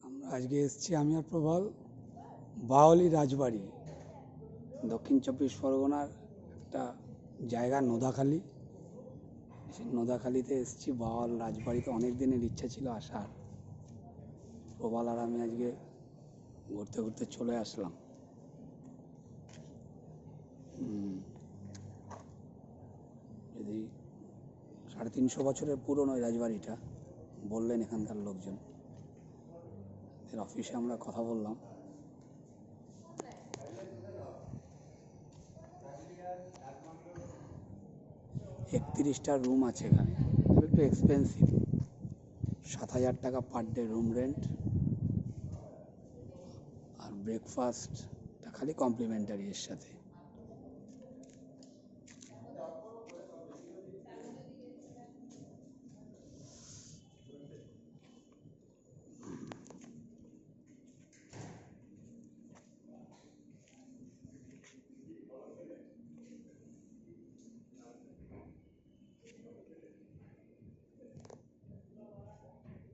আমরা আজকে এসেছি আমি আর প্রবল বাওয়ালি রাজবাড়ি, দক্ষিণ চব্বিশ পরগনার একটা জায়গা নোদাখালী। সেই নোদাখালীতে এসেছি বাওয়াল রাজবাড়িতে। অনেক দিনের ইচ্ছা ছিল আসার। প্রবল আর আমি আজকে ঘুরতে ঘুরতে চলে আসলাম। যদি 350 বছরের পুরনো এই রাজবাড়িটা বললেন এখানকার লোকজন। এর অফিসে আমরা কথা বললাম। একত্রিশটা রুম আছে এখানে, একটু এক্সপেন্সিভ। 7,000 টাকা পার ডে রুম রেন্ট, আর ব্রেকফাস্টটা খালি কমপ্লিমেন্টারি এর সাথে।